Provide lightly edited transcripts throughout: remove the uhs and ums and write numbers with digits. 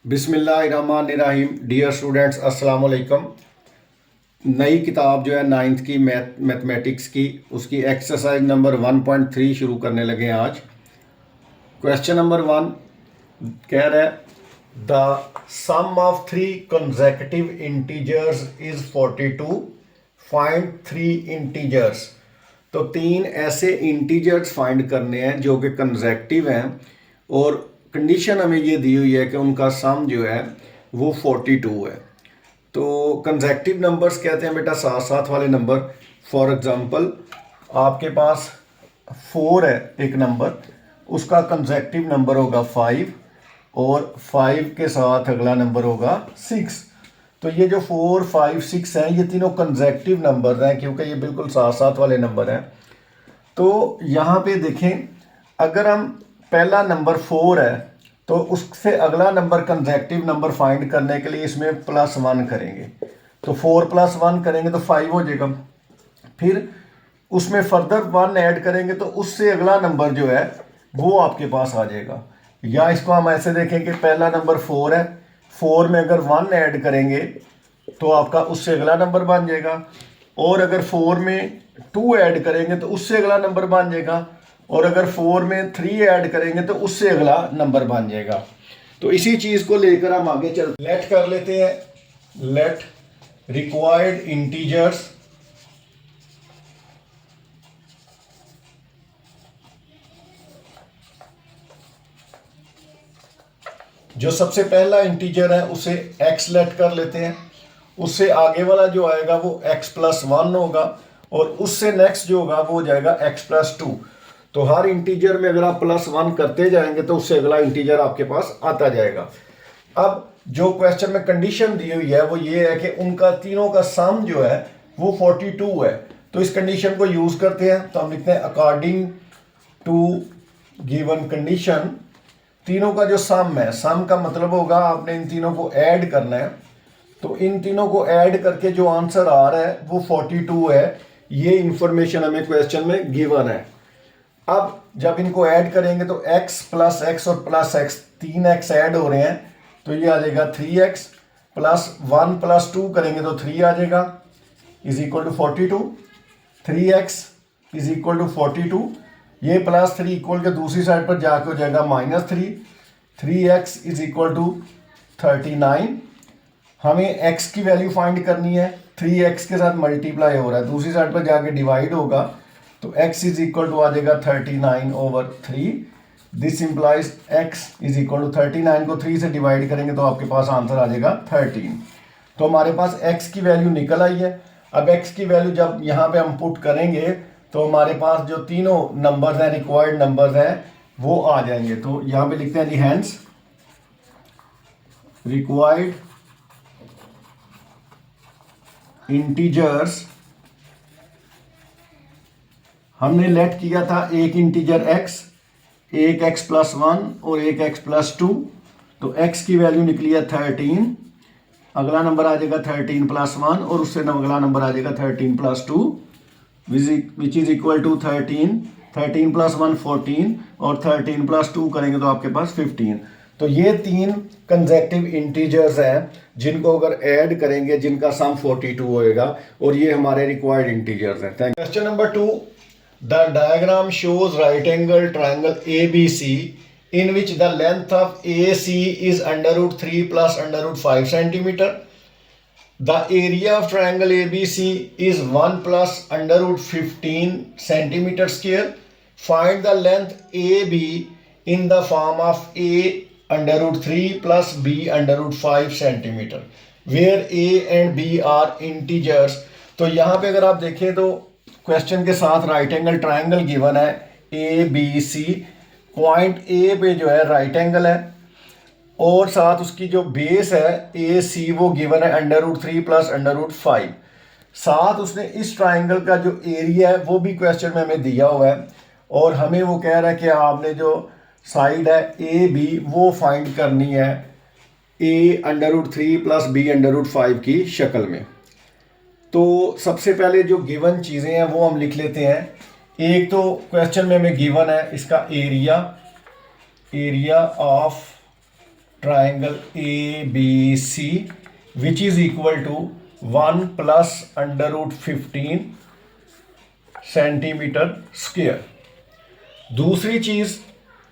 बिस्मिल्लाहिर्रहमानिर्रहीम। Dear students, अस्सलाम वालेकुम। नई किताब जो है नाइन्थ की मैथमेटिक्स की, उसकी एक्सरसाइज नंबर 1.3 शुरू करने लगे हैं आज। क्वेश्चन नंबर 1 कह रहा है the sum of 3 consecutive integers is 42, find 3 integers. तो 3 ऐसे इंटीजर्स फाइंड करने हैं जो कि कंसेक्यूटिव हैं और कंडीशन हमें ये दी हुई है कि उनका सम जो है वो 42 है। तो कंसेक्यूटिव नंबर्स कहते हैं बेटा साथ साथ वाले नंबर। फॉर एग्जांपल आपके पास 4 है एक नंबर, उसका कंसेक्यूटिव नंबर होगा 5 और 5 के साथ अगला नंबर होगा 6। तो ये जो 4, 5, 6 हैं ये तीनों कंसेक्यूटिव नंबर हैं क्योंकि ये बिल्कुल साथ साथ वाले नंबर हैं। तो यहाँ पे देखें, अगर हम पहला नंबर 4 है तो उससे अगला नंबर कंसेक्यूटिव नंबर फाइंड करने के लिए इसमें +1 करेंगे। तो 4 + 1 करेंगे तो 5 हो जाएगा। फिर उसमें फर्दर 1 ऐड करेंगे तो उससे अगला नंबर जो है वो आपके पास आ जाएगा। या इसको हम ऐसे देखें कि पहला नंबर 4 है, 4 में अगर 1 ऐड करेंगे तो आपका उससे अगला नंबर बन जाएगा। और अगर 4 में 2 ऐड करेंगे तो उससे अगला नंबर बन जाएगा। और अगर 4 में 3 ऐड करेंगे तो उससे अगला नंबर बन जाएगा। तो इसी चीज़ को लेकर हम आगे लेट कर लेते हैं। लेट रिक्वायर्ड इंटीजर्स जो सबसे पहला इंटीजर है उसे x लेट कर लेते हैं। उससे आगे वाला जो आएगा वो x + 1 होगा और उससे नेक्स्ट जो होगा वो हो जाएगा x + 2। तो हर इंटीजर में अगर आप +1 करते जाएंगे तो उससे अगला इंटीजर आपके पास आता जाएगा। अब जो क्वेश्चन में कंडीशन दी हुई है वो ये है कि उनका तीनों का सम जो है वो 42 है। तो इस कंडीशन को यूज करते हैं। तो हम लिखते हैं अकॉर्डिंग टू गिवन कंडीशन, तीनों का जो सम है, सम का मतलब होगा आपने इन तीनों को ऐड करना है। तो इन तीनों को ऐड करके जो आंसर आ रहा है वो 42 है। ये इंफॉर्मेशन हमें क्वेश्चन में गिवन है। अब जब इनको ऐड करेंगे तो x + x और +x 3x ऐड हो रहे हैं तो ये आ जाएगा 3x + 1 + 2 करेंगे तो 3 आ जाएगा = 42। 3x = 42। ये +3 इक्वल के दूसरी साइड पर जाके हो जाएगा -3। 3x = 39। हमें x की वैल्यू फाइंड करनी है। 3x के साथ मल्टीप्लाई हो रहा है, दूसरी साइड पर जाके डिवाइड होगा तो x = आ जाएगा 39/3। दिस इंप्लाइज x = 39 को 3 से डिवाइड करेंगे तो आपके पास आंसर आ जाएगा 13। तो हमारे पास x की वैल्यू निकल आई है। अब x की वैल्यू जब यहाँ पे हम पुट करेंगे तो हमारे पास जो तीनों नंबर्स हैं, रिक्वायर्ड नंबर्स हैं, वो आ जाएंगे। तो यहाँ पे लिखते हैं जी हैंस रिक्वायर्ड इंटीजर्स। हमने लेट किया था एक इंटीजर x, एक x + 1 और एक x + 2। तो x की वैल्यू निकली है 13। अगला नंबर आ जाएगा 13 + 1 और उससे अगला नंबर आ जाएगा 13 + 2 विच इज इक्वल टू 13। 13 + 1 14 और 13 + 2 करेंगे तो आपके पास 15। तो ये 3 कंसेक्यूटिव इंटीजर्स हैं जिनको अगर ऐड करेंगे जिनका सम 42 होएगा और ये हमारे रिक्वायर्ड इंटीजर्स हैं। Question number 2, the diagram shows right angle triangle ABC in which the length of AC is √3 + √5 centimeter. The area of triangle ABC is 1 + √15 centimeter square. Find the length AB in the form of A √3 + B √5 centimeter, where A and B are integers. तो यहाँ पे अगर आप देखें तो question के साथ right angle triangle given है ABC। पॉइंट A पे जो है राइट एंगल है और साथ उसकी जो बेस है AC वो गिवन है √3 + √5। साथ उसने इस ट्राइंगल का जो एरिया है वो भी क्वेश्चन में हमें दिया हुआ है और हमें वो कह रहा है कि आपने जो साइड है AB वो फाइंड करनी है A √3 + B √5 की शक्ल में। तो सबसे पहले जो गिवन चीज़ें हैं वो हम लिख लेते हैं। एक तो क्वेश्चन में हमें गिवन है इसका area of triangle ABC which is equal to 1 plus under root 15 centimetre square. दूसरी चीज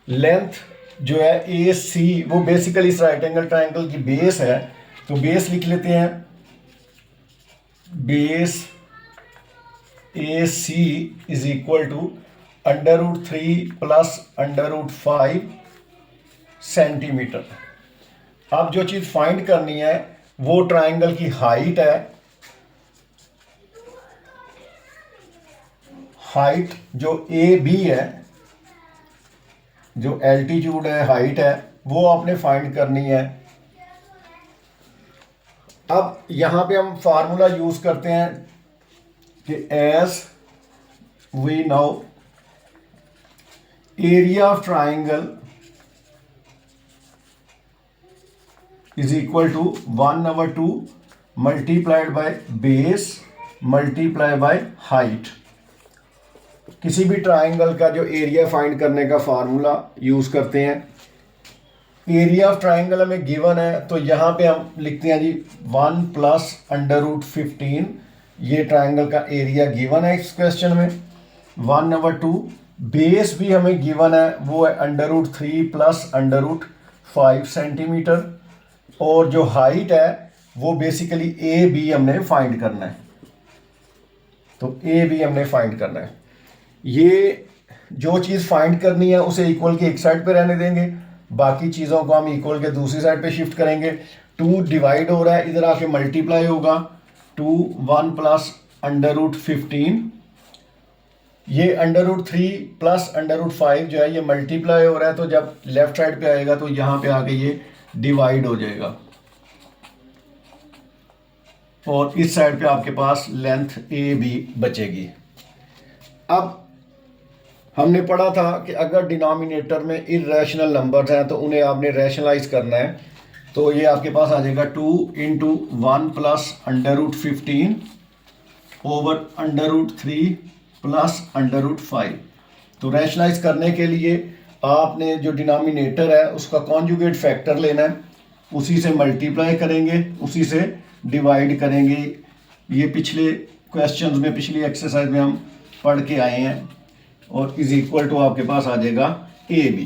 लेंथ जो है ए सी, वो बेसिकली इस राइट एंगल ट्राइंगल की बेस है, तो बेस लिख लेते हैं, base A C is equal to under root 3 plus under root 5 centimetre. अब जो चीज फाइंड करनी है वो ट्राइंगल की हाइट है। हाइट जो ए बी है, जो एल्टीट्यूड है, हाइट है, वो आपने फाइंड करनी है। अब यहां पे हम फार्मूला यूज करते हैं कि as we know area of triangle is equal to 1/2 multiplied by base multiply by height. किसी भी ट्राइंगल का जो एरिया फाइंड करने का फार्मूला यूज करते हैं। एरिया ऑफ ट्राइंगल हमें गिवन है, तो यहां पे हम लिखते हैं जी 1 प्लस अंडर रूट 15, ये ट्राइंगल का एरिया गिवन है इस क्वेश्चन में। 1/2 बेस भी हमें गिवन है, वो है under root 3 plus under root 5 centimetre, और जो हाइट है वो बेसिकली ए बी हमने फाइंड करना है। तो ए बी हमने फाइंड करना है। ये जो चीज़ फाइंड करनी है उसे इक्वल की एक साइड पे रहने देंगे, बाकी चीज़ों को हम इक्वल के दूसरी साइड पे शिफ्ट करेंगे। 2 डिवाइड हो रहा है, इधर आके मल्टीप्लाई होगा। 2 1 प्लस अंडर रूट 15, ये under root 3 plus under root 5 जो है ये मल्टीप्लाई हो रहा है, तो जब लेफ्ट साइड पे आएगा तो यहाँ पे आके ये डिवाइड हो जाएगा, और इस साइड पे आपके पास लेंथ ए बी बचेगी। अब हमने पढ़ा था कि अगर डिनोमिनेटर में इर्रेशनल नंबर्स हैं तो उन्हें आपने रैशनलाइज करना है, तो ये आपके पास आ जाएगा 2 × 1 plus under root 15 over under root 3 plus under root 5। तो रैशनलाइज करने के लिए आपने जो डिनोमिनेटर है उसका कॉन्जुगेट फैक्टर लेना है, उसी से मल्टीप्लाई करेंगे, उसी से डिवाइड करेंगे। ये पिछले क्वेश्चंस में, पिछली एक्सरसाइज में हम पढ़ के आए हैं, और इज इक्वल टू आपके पास आ जाएगा ए बी।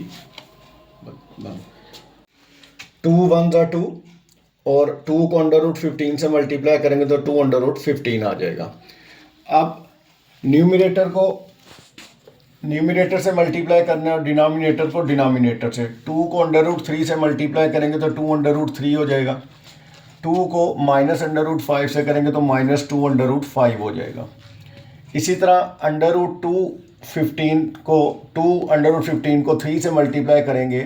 2 1 2, और 2 को अंडर रूट 15 से मल्टीप्लाई करेंगे तो 2 अंडर रूट 15 आ जाएगा। अब न्यूमरेटर को न्यूमरेटर से मल्टीप्लाई करना है और डिनोमिनेटर को डिनोमिनेटर से। 2 को अंडर रूट 3 से मल्टीप्लाई करेंगे तो 2 अंडर रूट 3 हो जाएगा। 2 को माइनस अंडर रूट 5 से करेंगे तो -2 अंडर रूट 5 हो जाएगा। इसी तरह अंडर रूट 2 अंडर रूट 15 को 3 से मल्टीप्लाई करेंगे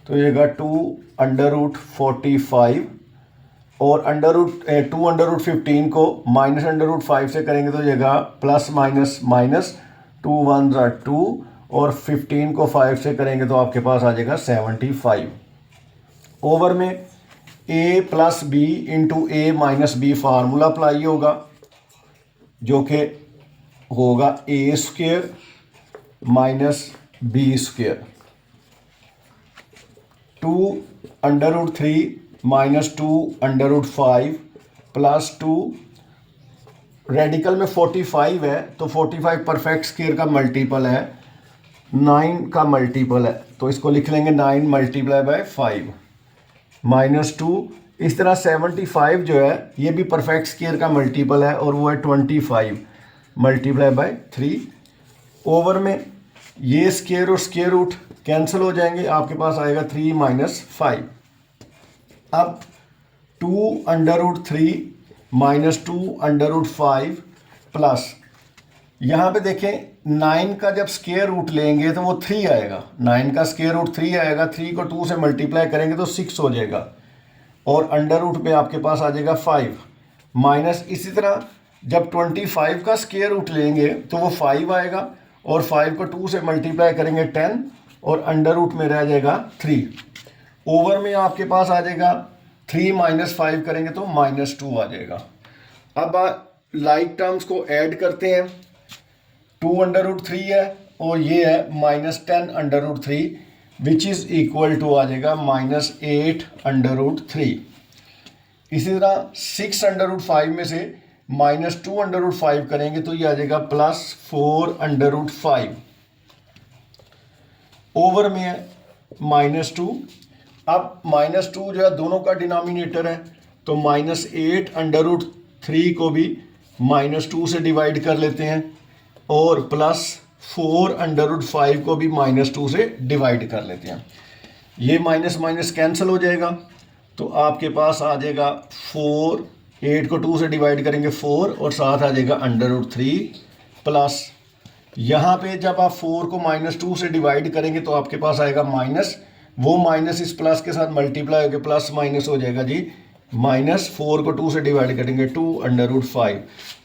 तो ये 2 अंडर रूट 45, और 2 अंडर रूट 15 को माइनस अंडर रूट 5 से करेंगे तो ये प्लस माइनस माइनस 2 1 2, और 15 को 5 से करेंगे तो आपके पास आ जाएगा 75। ओवर में a plus B into A minus B formula apply होगा, जो कि होगा A square minus B square. 2 under root 3 minus 2 under root 5 plus 2, radical में 45 है तो 45 परफेक्ट स्क्वायर का मल्टीपल है, 9 का मल्टीपल है, तो इसको लिख लेंगे 9 मल्टीप्लाई बाय 5 -2। इस तरह 75 जो है ये भी परफेक्ट स्क्वायर का मल्टीपल है, और वो है 25 मल्टीप्लाई बाय 3। ओवर में ये स्क्वायर और स्क्वायर रूट कैंसिल हो जाएंगे, आपके पास आएगा 3 - 5। अब 2 under root 3 minus 2 under root 5 plus, यहाँ पे देखें 9 का जब स्क्वायर रूट लेंगे तो वो 3 आएगा। 9 का स्क्वायर रूट 3 आएगा, 3 को 2 से मल्टीप्लाई करेंगे तो 6 हो जाएगा, और अंडर रूट पे आपके पास आ जाएगा 5 माइनस। इसी तरह जब 25 का स्क्वायर रूट लेंगे तो वो 5 आएगा, और 5 को 2 से मल्टीप्लाई करेंगे 10, और अंडर रूट में रह जाएगा 3। ओवर में आपके पास आ जाएगा 3 - 5 करेंगे तो -2 आ जाएगा। अब लाइक टर्म्स को ऐड करते हैं। 2 अंडर रूट 3 है और ये है -10 under root 3, which is equal to आ जाएगा -8√3। इसी तरह 6√5 में से -2√5 करेंगे तो ये आ जाएगा +4√5। ओवर में है -2। अब -2 जो है दोनों का डिनोमिनेटर है, तो -8√3 को भी -2 से डिवाइड कर लेते हैं और +4√5 को भी -2 से डिवाइड कर लेते हैं। ये माइनस माइनस कैंसिल हो जाएगा, तो आपके पास आ जाएगा 4, 8 को 2 से डिवाइड करेंगे 4 और साथ आ जाएगा √3 प्लस, यहाँ पे जब आप 4 को -2 से डिवाइड करेंगे तो आपके पास आएगा माइनस, वो माइनस इस प्लस के साथ मल्टीप्लाई होकर प्लस माइनस हो जाएगा जी, -4 को 2 से डिवाइड करेंगे 2√5।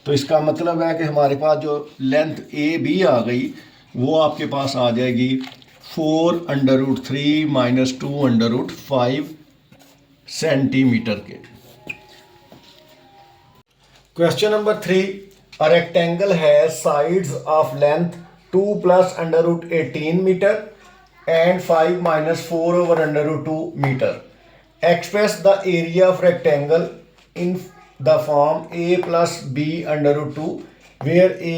तो इसका मतलब है कि हमारे पास जो लेंथ ए बी आ गई वो आपके पास आ जाएगी 4√3 - 2√5 सेंटीमीटर के। Question number 3, a rectangle has sides of length 2 + √18 metre and 5 - 4/√2 meter. Express the area of rectangle in the form a plus b √2 where a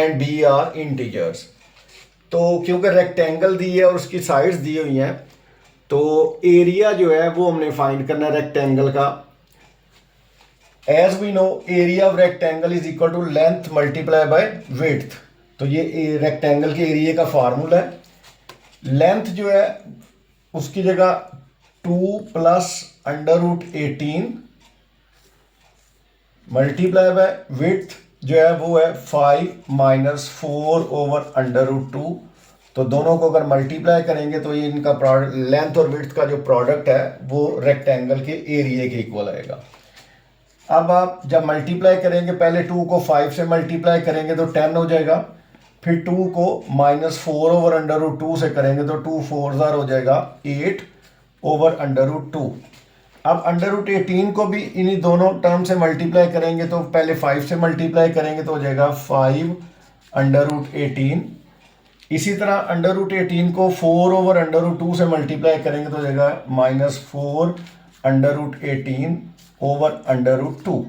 and b are integers. तो क्योंकि rectangle दी है और उसकी साइड्स दी हुई हैं, तो area जो है वो हमने फाइंड करना है रेक्टेंगल का। As we know area of rectangle is equal to length multiply by width. तो ये रेक्टेंगल के एरिया का फार्मूला है। लेंथ जो है उसकी जगह 2 + √18 मल्टीप्लाई बाय विड्थ जो है वो है 5 - 4/√2। तो दोनों को अगर मल्टीप्लाई करेंगे तो ये इनका प्रोडक्ट, लेंथ और विड्थ का जो प्रोडक्ट है वो रेक्टेंगल के एरिया के इक्वल आएगा। अब आप जब मल्टीप्लाई करेंगे, पहले 2 को 5 से मल्टीप्लाई करेंगे तो 10 हो जाएगा, फिर 2 को -4/√2 से करेंगे तो 2 4 हो जाएगा 8/√2। अब √18 को भी इन्हीं दोनों टर्म से मल्टीप्लाई करेंगे, तो पहले 5 से मल्टीप्लाई करेंगे तो हो जाएगा 5/18। इसी तरह √18 को 4/√2 से मल्टीप्लाई करेंगे तो हो जाएगा -4/18/√2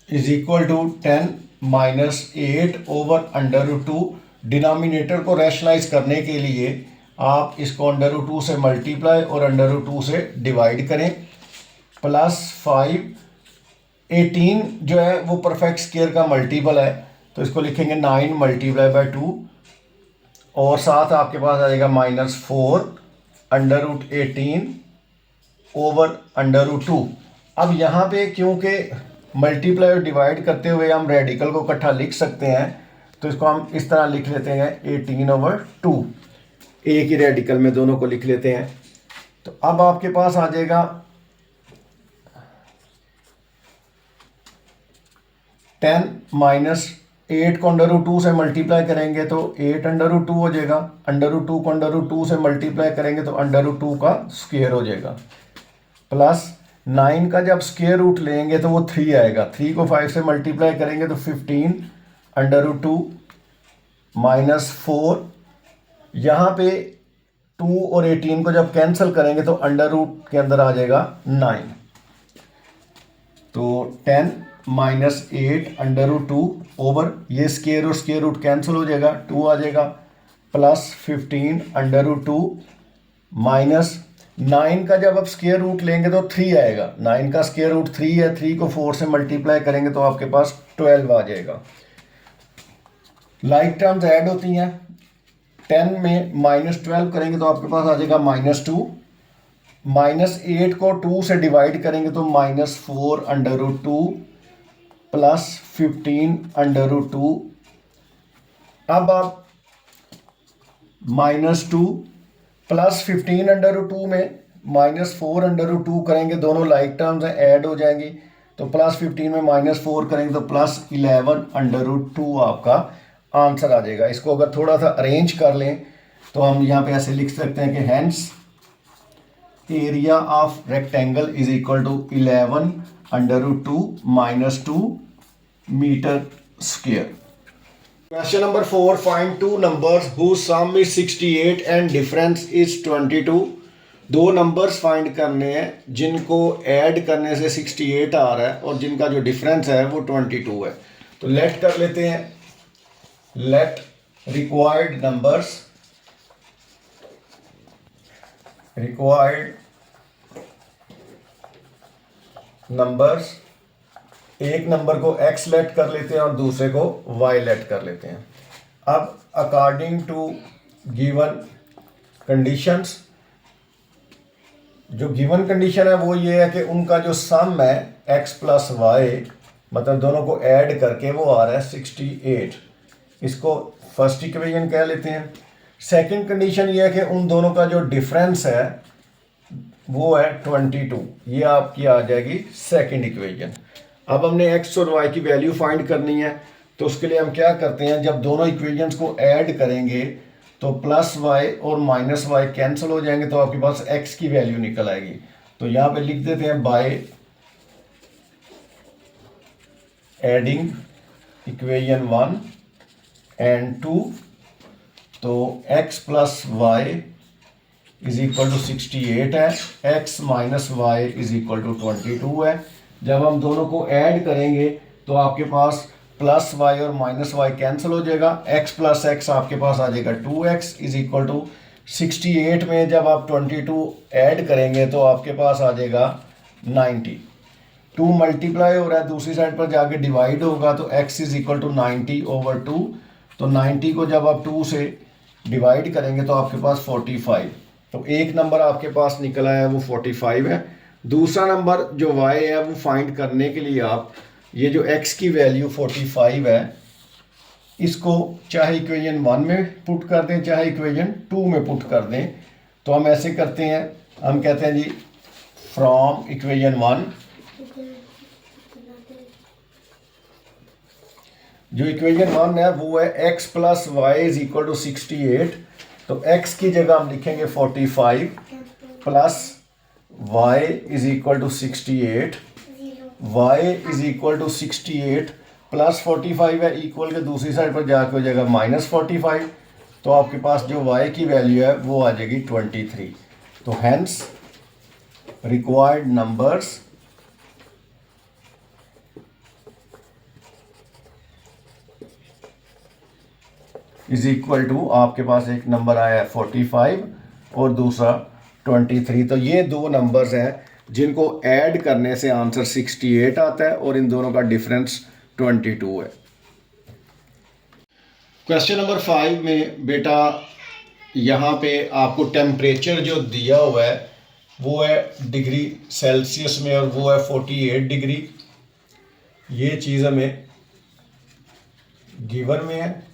इज इक्वल टू 10 - 8/√2। डिनोमिनेटर को रैशनलाइज करने के लिए आप इसको √2 से मल्टीप्लाई और √2 से डिवाइड करें, +5। 18 जो है वो परफेक्ट स्क्वायर का मल्टीपल है, तो इसको लिखेंगे 9 × 2 और साथ आपके पास आ जाएगा -4/18/√2। अब यहाँ पे क्योंकि मल्टीप्लाई और डिवाइड करते हुए हम रेडिकल को इकट्ठा लिख सकते हैं, तो इसको हम इस तरह लिख लेते हैं 18/2। एक ही रेडिकल में दोनों को लिख लेते हैं। तो अब आपके पास आ जाएगा 10 - 8 को √2 से मल्टीप्लाई करेंगे तो 8/2 हो जाएगा। √2 को √2 से मल्टीप्लाई करेंगे तो √2 का स्क्वायर हो जाएगा, प्लस 9 का जब स्क्वायर रूट लेंगे तो वो 3 आएगा। 3 को 5 से मल्टीप्लाई करेंगे तो 15/2 -4। यहाँ पे 2 और 18 को जब कैंसिल करेंगे तो अंडर रूट के अंदर आ जाएगा 9। तो 10 - 8/2 ओवर ये स्क्वायर और स्क्वायर रूट कैंसिल हो जाएगा, 2 आ जाएगा, प्लस 15/2 माइनस 9 का जब आप स्क्वायर रूट लेंगे तो 3 आएगा। 9 का स्क्वायर रूट 3 है, 3 को 4 से मल्टीप्लाई करेंगे तो आपके पास 12 आ जाएगा। लाइक टर्म्स ऐड होती हैं। 10 में -12 करेंगे तो आपके पास आ जाएगा -2। -8 को 2 से डिवाइड करेंगे तो -4/2 प्लस 15/2। अब आप -2 प्लस 15/2 में -4/2 करेंगे, दोनों लाइक टर्म्स हैं, ऐड हो जाएंगी। तो प्लस 15 में -4 करेंगे तो प्लस 11/2 आपका आंसर आ जाएगा। इसको अगर थोड़ा सा अरेंज कर लें तो हम यहाँ पे ऐसे लिख सकते हैं कि hence area of rectangle is equal to 11/2 - 2 metre square. Question number 4, find two numbers whose sum is 68 and difference is 22। दो नंबर्स फाइंड करने हैं जिनको ऐड करने से 68 आ रहा है और जिनका जो डिफरेंस है वो 22 है। तो लेट कर लेते हैं, लेट रिक्वायर्ड नंबर्स, एक नंबर को x लेट कर लेते हैं और दूसरे को y लेट कर लेते हैं। अब अकॉर्डिंग टू गिवन कंडीशंस, जो गिवन कंडीशन है वो ये है कि उनका जो सम है x प्लस वाई, मतलब दोनों को ऐड करके वो आ रहा है 68। इसको फर्स्ट इक्वेशन कह लेते हैं। सेकंड कंडीशन ये है कि उन दोनों का जो डिफरेंस है वो है 22। ये आपकी आ जाएगी सेकंड इक्वेशन। अब हमने x और y की वैल्यू फाइंड करनी है, तो उसके लिए हम क्या करते हैं, जब दोनों इक्वेशंस को ऐड करेंगे तो प्लस y और माइनस y कैंसिल हो जाएंगे, तो आपके पास x की वैल्यू निकल आएगी। तो यहाँ पे लिख देते हैं बाय एडिंग इक्वेशन 1 एंड 2, तो x plus y is equal to 68 है, x minus y is equal to 22 है। जब हम दोनों को ऐड करेंगे तो आपके पास प्लस वाई और माइनस वाई कैंसिल हो जाएगा, x प्लस एक्स आपके पास आ जाएगा 2x इज इक्वल टू 68 में जब आप 22 ऐड करेंगे तो आपके पास आ जाएगा 90। 2 मल्टीप्लाई हो रहा है, दूसरी साइड पर जाके डिवाइड होगा तो x is equal to 90 over 2। तो 90 को जब आप 2 से डिवाइड करेंगे तो आपके पास 45। तो एक नंबर आपके पास निकला है वो 45 है। दूसरा नंबर जो y है वो फाइंड करने के लिए आप ये जो x की वैल्यू 45 है, इसको चाहे इक्वेशन 1 में पुट कर दें चाहे इक्वेशन 2 में पुट कर दें। तो हम ऐसे करते हैं, हम कहते हैं जी फ्रॉम इक्वेशन 1, जो इक्वेशन 1 है वो है x plus y is equal to 68। तो x की जगह हम लिखेंगे 45 plus y is equal to 68, y is equal to 68 plus 45 है, इक्वल के दूसरी साइड पर जाके हो जाएगा माइनस 45। तो आपके पास जो y की वैल्यू है वो आ जाएगी 23। तो hence required numbers is equal to, आपके पास एक नंबर आया है 45 और दूसरा 23। तो ये दो नंबर्स हैं जिनको ऐड करने से आंसर 68 आता है और इन दोनों का डिफरेंस 22 है। क्वेश्चन नंबर 5 में बेटा यहाँ पे आपको टेम्परेचर जो दिया हुआ है वो है डिग्री सेल्सियस में और वो है 48 डिग्री। ये चीज़ हमें गिवन में है।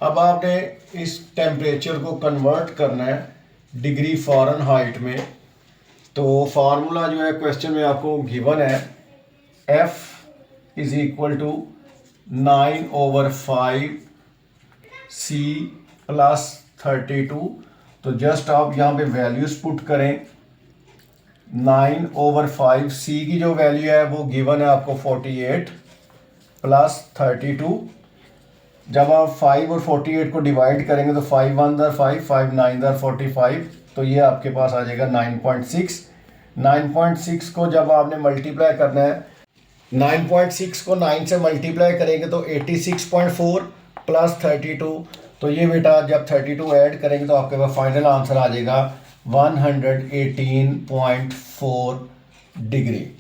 अब आपने इस टेम्परेचर को कन्वर्ट करना है डिग्री फ़ारेनहाइट में। तो फार्मूला जो है क्वेश्चन में आपको गिवन है, F is equal to 9/5 C plus 32। तो जस्ट आप यहाँ पे वैल्यूज़ पुट करें। 9/5 C की जो वैल्यू है वो गिवन है आपको 48 प्लस 32। जब आप 5 और 48 को डिवाइड करेंगे तो 5 1 5, 5 9 45। तो ये आपके पास आ जाएगा 9.6। 9.6 को जब आपने मल्टीप्लाई करना है, 9.6 को 9 से मल्टीप्लाई करेंगे तो 86.4 प्लस 32। तो ये बेटा जब 32 ऐड करेंगे तो आपके पास फाइनल आंसर आ जाएगा 118.4 डिग्री।